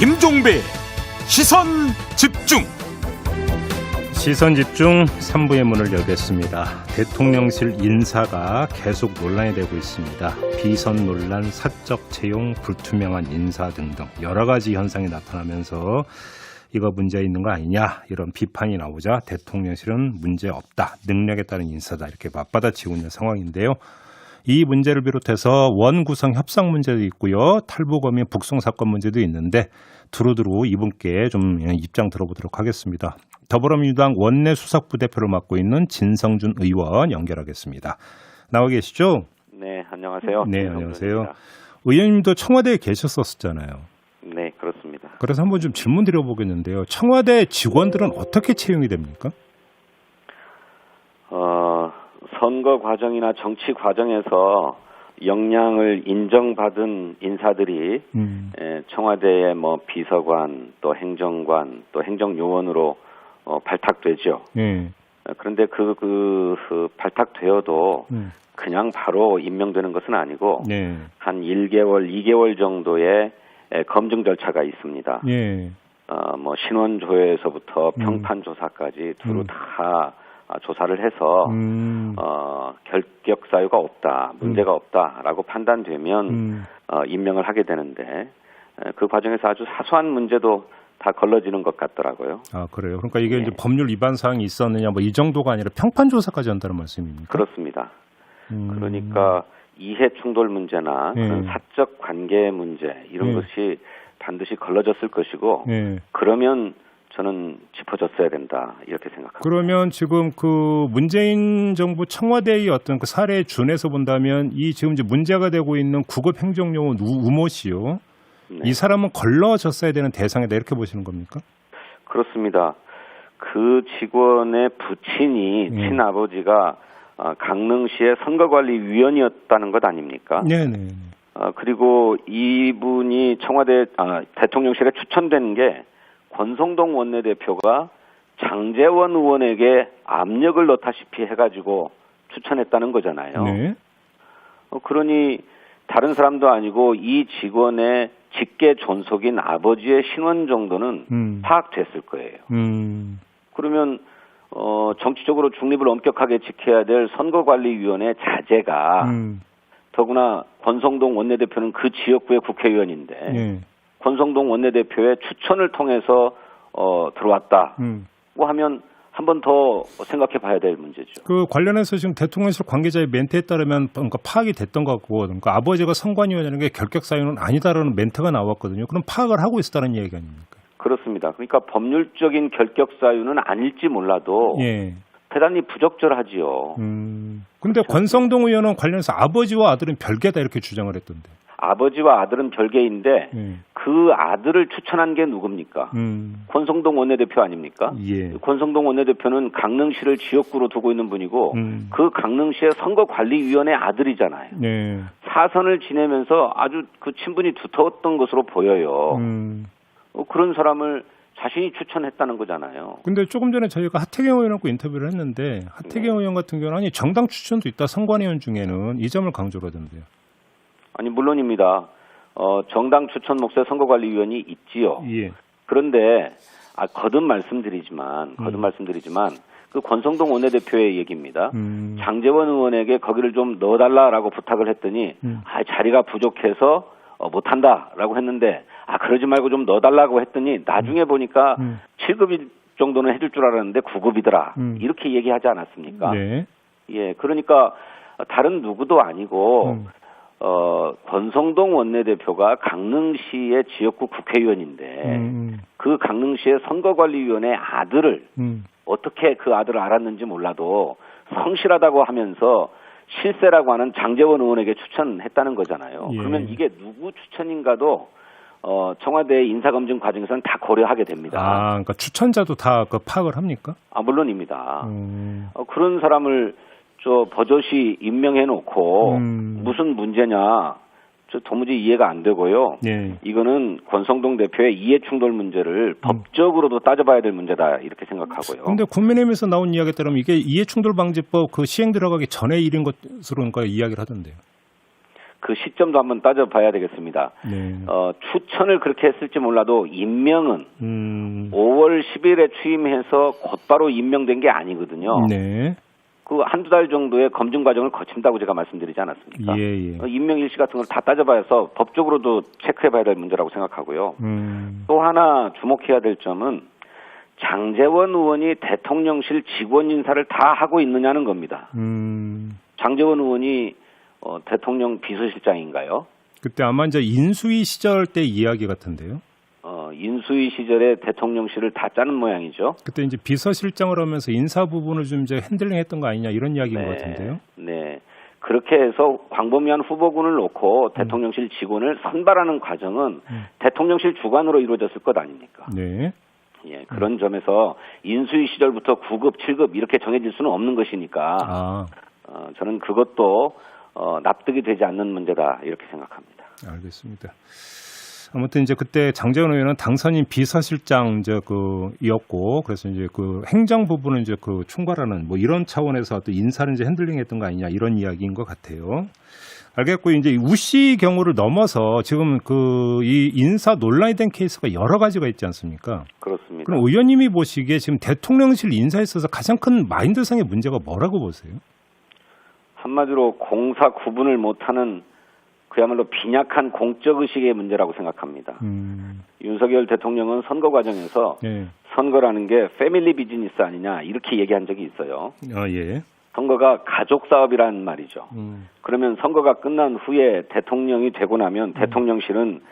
김종배 시선 집중. 시선 집중 3부의 문을 열겠습니다. 대통령실 인사가 계속 논란이 되고 있습니다. 비선 논란, 사적 채용, 불투명한 인사 등등 여러 가지 현상이 나타나면서 이거 문제 있는 거 아니냐 이런 비판이 나오자 대통령실은 문제 없다. 능력에 따른 인사다. 이렇게 맞받아치고 있는 상황인데요. 이 문제를 비롯해서 원구성 협상 문제도 있고요. 탈북어민 북송 사건 문제도 있는데 두루두루 이분께 좀 입장 들어보도록 하겠습니다. 더불어민주당 원내 수석부대표를 맡고 있는 진성준 의원 연결하겠습니다. 나와 계시죠? 네, 안녕하세요. 네, 안녕하세요. 의원님도 청와대에 계셨었잖아요. 네, 그렇습니다. 그래서 한번 좀 질문 드려보겠는데요. 청와대 직원들은 어떻게 채용이 됩니까? 선거 과정이나 정치 과정에서 역량을 인정받은 인사들이 청와대의 뭐 비서관, 또 행정관, 또 행정요원으로 발탁되죠. 그런데 그 발탁되어도 그냥 바로 임명되는 것은 아니고 한 1개월, 2개월 정도의 검증 절차가 있습니다. 뭐 신원조회에서부터 평판 조사까지 두루 다 조사를 해서 결격 사유가 없다, 문제가 없다라고 판단되면 임명을 하게 되는데 그 과정에서 아주 사소한 문제도 다 걸러지는 것 같더라고요. 아, 그래요? 그러니까 이게 이제 법률 위반 사항이 있었느냐 뭐 이 정도가 아니라 평판 조사까지 한다는 말씀입니까? 그렇습니다. 그러니까 이해 충돌 문제나 그런 사적 관계 문제 이런 것이 반드시 걸러졌을 것이고 그러면 저는 짚어줬어야 된다 이렇게 생각합니다. 그러면 지금 그 문재인 정부 청와대의 어떤 그 사례에 준해서 본다면 이 지금 이제 문제가 되고 있는 구급 행정요원 우모 씨요. 이 사람은 걸러졌어야 되는 대상이다 이렇게 보시는 겁니까? 그렇습니다. 그 직원의 부친이 친아버지가 강릉시의 선거관리위원이었다는 것 아닙니까? 네네. 그리고 이분이 청와대 대통령실에 추천된 게 권성동 원내대표가 장제원 의원에게 압력을 넣다시피 해가지고 추천했다는 거잖아요. 네. 그러니 다른 사람도 아니고 이 직원의 직계 존속인 아버지의 신원 정도는 파악됐을 거예요. 그러면 정치적으로 중립을 엄격하게 지켜야 될 선거관리위원회 자제가 더구나 권성동 원내대표는 그 지역구의 국회의원인데 권성동 원내대표의 추천을 통해서 들어왔다고 하면 한 번 더 생각해 봐야 될 문제죠. 그 관련해서 지금 대통령실 관계자의 멘트에 따르면 그러니까 파악이 됐던 것 같고 그러니까 아버지가 선관위원이라는 게 결격 사유는 아니다라는 멘트가 나왔거든요. 그럼 파악을 하고 있었다는 이야기 아닙니까? 그렇습니다. 그러니까 법률적인 결격 사유는 아닐지 몰라도 대단히 부적절하지요. 근데 권성동 의원은 관련해서 아버지와 아들은 별개다 이렇게 주장을 했던데. 아버지와 아들은 별개인데 그 아들을 추천한 게 누굽니까? 권성동 원내대표 아닙니까? 권성동 원내대표는 강릉시를 지역구로 두고 있는 분이고 그 강릉시의 선거관리위원회 아들이잖아요. 사선을 지내면서 아주 그 친분이 두터웠던 것으로 보여요. 그런 사람을 자신이 추천했다는 거잖아요. 근데 조금 전에 저희가 하태경 의원하고 인터뷰를 했는데 하태경 의원 같은 경우는 아니 정당 추천도 있다 선관위원 중에는 이 점을 강조를 하던데요. 아니 물론입니다. 정당 추천 목소의 선거관리위원이 있지요. 그런데 거듭 말씀드리지만 그 권성동 원내대표의 얘기입니다. 장제원 의원에게 거기를 좀 넣어달라라고 부탁을 했더니 자리가 부족해서 못한다라고 했는데 그러지 말고 좀 넣어달라고 했더니 나중에 보니까 7급일 정도는 해줄 줄 알았는데 9급이더라. 이렇게 얘기하지 않았습니까? 그러니까 다른 누구도 아니고 권성동 원내대표가 강릉시의 지역구 국회의원인데 그 강릉시의 선거관리위원회 아들을 어떻게 그 아들을 알았는지 몰라도 성실하다고 하면서 실세라고 하는 장제원 의원에게 추천했다는 거잖아요. 그러면 이게 누구 추천인가도 청와대 인사검증 과정에서는 다 고려하게 됩니다. 그러니까 추천자도 다 그 파악을 합니까? 물론입니다. 그런 사람을 버젓이 임명해놓고 무슨 문제냐 도무지 이해가 안 되고요. 이거는 권성동 대표의 이해충돌 문제를 법적으로도 따져봐야 될 문제다 이렇게 생각하고요. 그런데 국민의힘에서 나온 이야기에 따르면 이게 이해충돌 방지법 그 시행 들어가기 전에 일인 것으로 이야기를 하던데요. 그 시점도 한번 따져봐야 되겠습니다. 네. 추천을 그렇게 했을지 몰라도 임명은 5월 10일에 취임해서 곧바로 임명된 게 아니거든요. 네. 그 한두 달 정도의 검증 과정을 거친다고 제가 말씀드리지 않았습니까? 예. 임명 일시 같은 걸 다 따져봐서 법적으로도 체크해봐야 될 문제라고 생각하고요. 또 하나 주목해야 될 점은 장제원 의원이 대통령실 직원 인사를 다 하고 있느냐는 겁니다. 장제원 의원이 대통령 비서실장인가요? 그때 아마 이제 인수위 시절 때 이야기 같은데요. 인수위 시절에 대통령실을 다 짜는 모양이죠. 그때 이제 비서실장을 하면서 인사 부분을 좀 이제 핸들링했던 거 아니냐 이런 이야기인 것 같은데요. 네. 그렇게 해서 광범위한 후보군을 놓고 대통령실 직원을 선발하는 과정은 대통령실 주관으로 이루어졌을 것 아닙니까? 네. 예, 그런 점에서 인수위 시절부터 9급, 7급 이렇게 정해질 수는 없는 것이니까 저는 그것도 납득이 되지 않는 문제다 이렇게 생각합니다. 알겠습니다. 아무튼 이제 그때 장제원 의원은 당선인 비서실장 이었고 그래서 이제 그 행정 부분은 이제 그 총괄하는 뭐 이런 차원에서 또 인사를 이제 핸들링했던 거 아니냐 이런 이야기인 것 같아요. 알겠고 이제 우씨 경우를 넘어서 지금 이 인사 논란이 된 케이스가 여러 가지가 있지 않습니까? 그렇습니다. 그럼 의원님이 보시기에 지금 대통령실 인사에 있어서 가장 큰 마인드상의 문제가 뭐라고 보세요? 한마디로 공사 구분을 못하는 그야말로 빈약한 공적의식의 문제라고 생각합니다. 윤석열 대통령은 선거 과정에서 선거라는 게 패밀리 비즈니스 아니냐 이렇게 얘기한 적이 있어요. 예. 선거가 가족 사업이란 말이죠. 그러면 선거가 끝난 후에 대통령이 되고 나면 대통령실은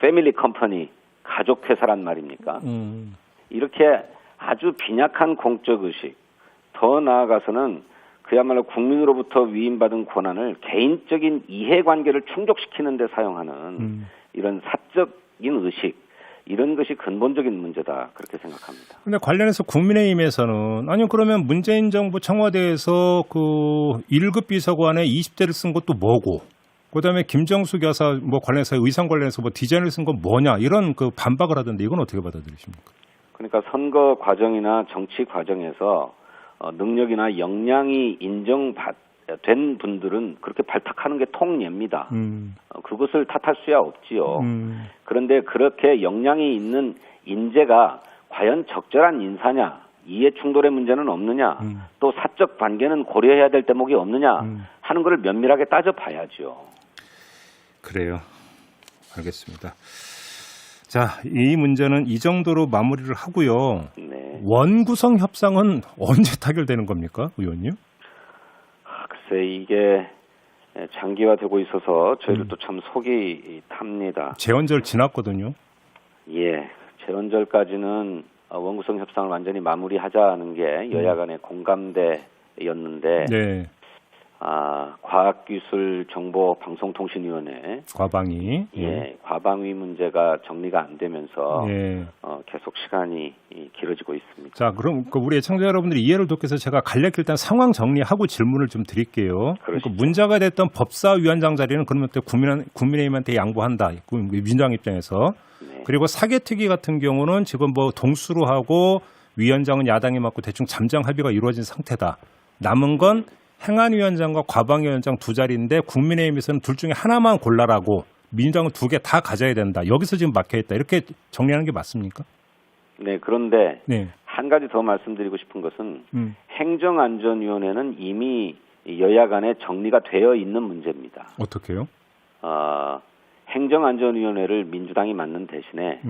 패밀리 컴퍼니, 가족 회사란 말입니까? 이렇게 아주 빈약한 공적의식, 더 나아가서는 그야말로 국민으로부터 위임받은 권한을 개인적인 이해관계를 충족시키는 데 사용하는 이런 사적인 의식, 이런 것이 근본적인 문제다 그렇게 생각합니다. 그런데 관련해서 국민의힘에서는 아니 그러면 문재인 정부 청와대에서 그 1급 비서관에 20대를 쓴 것도 뭐고 그다음에 김정숙 여사 뭐 관련해서 의상 관련해서 뭐 디자인을 쓴 건 뭐냐 이런 그 반박을 하던데 이건 어떻게 받아들이십니까? 그러니까 선거 과정이나 정치 과정에서 능력이나 역량이 인정된 분들은 그렇게 발탁하는 게 통례입니다. 그것을 탓할 수야 없지요. 그런데 그렇게 역량이 있는 인재가 과연 적절한 인사냐, 이해 충돌의 문제는 없느냐, 또 사적 관계는 고려해야 될 대목이 없느냐 하는 것을 면밀하게 따져봐야죠. 그래요. 알겠습니다. 자, 이 문제는 이 정도로 마무리를 하고요. 네. 원구성 협상은 언제 타결되는 겁니까, 의원님? 글쎄 이게 장기화되고 있어서 저희들도 참 속이 탑니다. 재헌절 지났거든요. 예, 재헌절까지는 원구성 협상을 완전히 마무리하자는 게 여야 간의 공감대였는데 네. 과학기술정보방송통신위원회 과방위 과방위 문제가 정리가 안 되면서 계속 시간이 길어지고 있습니다. 자, 그럼 우리 애청자 여러분들이 이해를 돕기 위해서 제가 간략히 일단 상황 정리하고 질문을 좀 드릴게요. 그러니까 문제가 됐던 법사위원장 자리는 그러면 또 국민의힘한테 양보한다. 민주당 입장에서. 네. 그리고 사개특위 같은 경우는 지금 뭐 동수로 하고 위원장은 야당이 맡고 대충 잠정 합의가 이루어진 상태다. 남은 건 행안위원장과 과방위원장 두 자리인데 국민의힘에서는 둘 중에 하나만 골라라고 민주당은 두 개 다 가져야 된다. 여기서 지금 막혀있다. 이렇게 정리하는 게 맞습니까? 네. 그런데 한 가지 더 말씀드리고 싶은 것은 행정안전위원회는 이미 여야 간에 정리가 되어 있는 문제입니다. 어떻게요? 행정안전위원회를 민주당이 맡는 대신에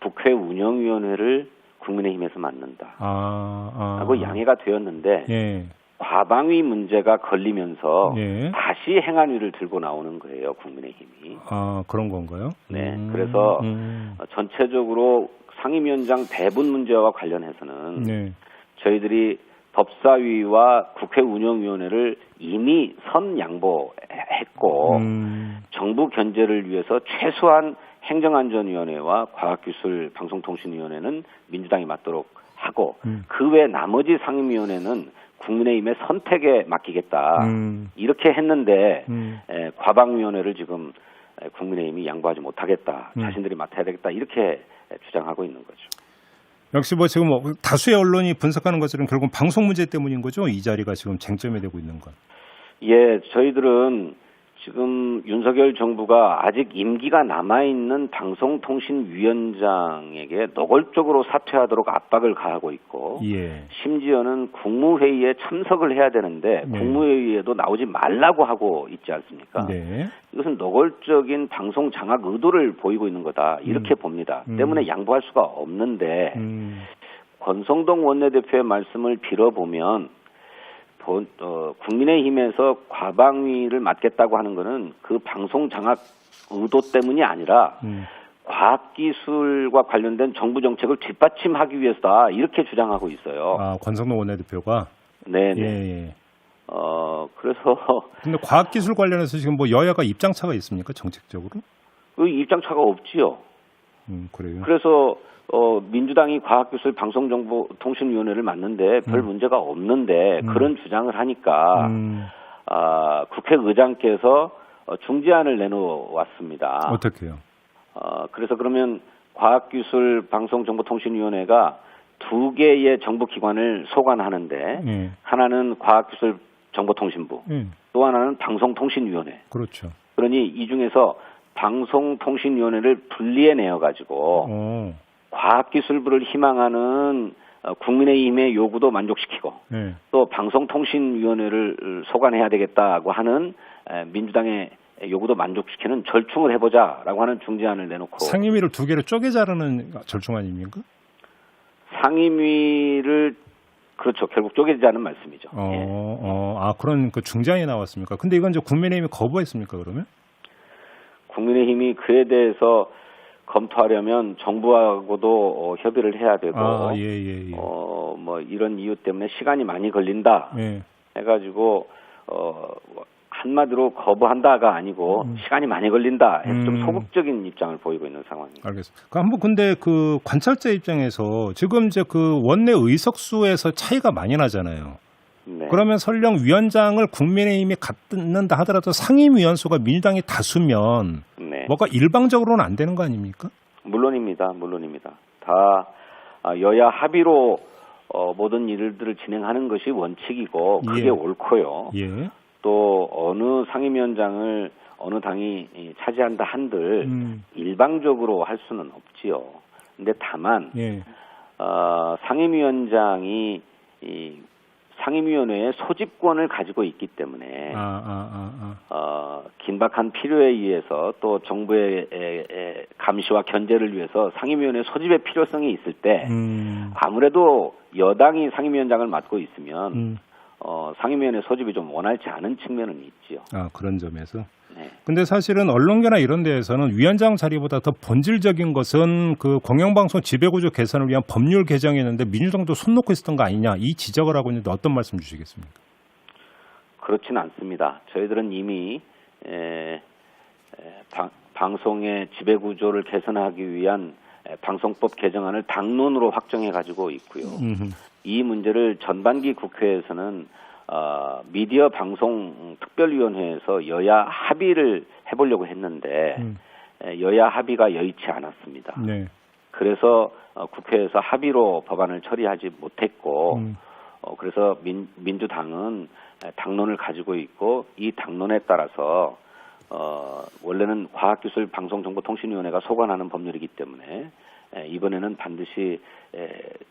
국회 운영위원회를 국민의힘에서 맡는다. 하고 양해가 되었는데 과방위 문제가 걸리면서 다시 행안위를 들고 나오는 거예요, 국민의힘이. 그런 건가요? 네. 그래서 전체적으로 상임위원장 배분 문제와 관련해서는 저희들이 법사위와 국회 운영위원회를 이미 선양보했고 정부 견제를 위해서 최소한 행정안전위원회와 과학기술방송통신위원회는 민주당이 맡도록 하고 그 외 나머지 상임위원회는 국민의힘의 선택에 맡기겠다. 이렇게 했는데 과방위원회를 지금 국민의힘이 양보하지 못하겠다. 자신들이 맡아야 되겠다. 이렇게 주장하고 있는 거죠. 역시 뭐 지금 다수의 언론이 분석하는 것처럼 결국 방송 문제 때문인 거죠? 이 자리가 지금 쟁점이 되고 있는 건. 예, 저희들은 지금 윤석열 정부가 아직 임기가 남아있는 방송통신위원장에게 노골적으로 사퇴하도록 압박을 가하고 있고 예. 심지어는 국무회의에 참석을 해야 되는데 네. 국무회의에도 나오지 말라고 하고 있지 않습니까? 네. 이것은 노골적인 방송 장악 의도를 보이고 있는 거다 이렇게 봅니다. 때문에 양보할 수가 없는데 권성동 원내대표의 말씀을 빌어보면 국민의힘에서 과방위를 맡겠다고 하는 것은 그 방송 장악 의도 때문이 아니라 과학기술과 관련된 정부 정책을 뒷받침하기 위해서다 이렇게 주장하고 있어요. 아, 권성동 원내대표가? 네. 예. 그래서 근데 과학기술 관련해서 지금 뭐 여야가 입장차가 있습니까? 정책적으로? 그 입장차가 없지요. 그래요. 그래서 민주당이 과학기술 방송정보통신위원회를 맡는데 별 문제가 없는데 그런 주장을 하니까 국회의장께서 중재안을 내놓았습니다. 어떻게요? 그래서 그러면 과학기술 방송정보통신위원회가 두 개의 정부기관을 소관하는데 하나는 과학기술정보통신부 또 하나는 방송통신위원회. 그렇죠. 그러니 이 중에서 방송통신위원회를 분리해내어가지고 과학기술부를 희망하는 국민의힘의 요구도 만족시키고 또 방송통신위원회를 소관해야 되겠다고 하는 민주당의 요구도 만족시키는 절충을 해보자라고 하는 중재안을 내놓고 상임위를 두 개로 쪼개 자르는 절충 아닙니까? 상임위를 그렇죠. 결국 쪼개자는 말씀이죠. 그런 그 중재안이 나왔습니까? 근데 이건 이제 국민의힘이 거부했습니까? 그러면? 국민의힘이 그에 대해서 검토하려면 정부하고도 협의를 해야 되고 뭐 이런 이유 때문에 시간이 많이 걸린다 해가지고 한마디로 거부한다가 아니고 시간이 많이 걸린다 해서 좀 소극적인 입장을 보이고 있는 상황입니다. 알겠습니다. 한번 근데 그 관찰자 입장에서 지금 이제 그 원내 의석수에서 차이가 많이 나잖아요. 네. 그러면 설령 위원장을 국민의힘이 갖는다 하더라도 상임위원수가 민주당이 다수면 뭐가 일방적으로는 안 되는 거 아닙니까? 물론입니다. 다 여야 합의로 모든 일들을 진행하는 것이 원칙이고 그게 옳고요. 또 어느 상임위원장을 어느 당이 차지한다 한들 일방적으로 할 수는 없지요. 근데 다만 상임위원장이 상임위원회의 소집권을 가지고 있기 때문에 긴박한 필요에 의해서 또 정부의 감시와 견제를 위해서 상임위원회 소집의 필요성이 있을 때 아무래도 여당이 상임위원장을 맡고 있으면 상임위원회 소집이 좀 원활치 않은 측면은 있지요. 그런 점에서. 근데 사실은 언론계나 이런 데에서는 위원장 자리보다 더 본질적인 것은 그 공영방송 지배구조 개선을 위한 법률 개정이었는데 민주당도 손 놓고 있었던 거 아니냐 이 지적을 하고 있는데 어떤 말씀 주시겠습니까? 그렇지는 않습니다. 저희들은 이미 방송의 지배구조를 개선하기 위한 방송법 개정안을 당론으로 확정해 가지고 있고요. 이 문제를 전반기 국회에서는 미디어 방송 특별위원회에서 여야 합의를 해보려고 했는데 여야 합의가 여의치 않았습니다. 그래서 국회에서 합의로 법안을 처리하지 못했고 그래서 민주당은 당론을 가지고 있고 이 당론에 따라서 원래는 과학기술방송정보통신위원회가 소관하는 법률이기 때문에 이번에는 반드시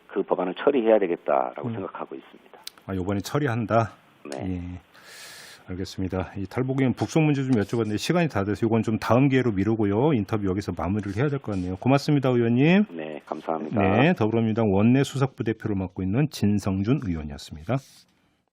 그 법안을 처리해야 되겠다라고 생각하고 있습니다. 이번에 처리한다? 네. 알겠습니다. 이 탈북인 북송 문제 좀 여쭤봤는데 시간이 다 돼서 이건 좀 다음 기회로 미루고요. 인터뷰 여기서 마무리를 해야 될 것 같네요. 고맙습니다, 의원님. 네, 감사합니다. 네, 더불어민주당 원내 수석부대표를 맡고 있는 진성준 의원이었습니다.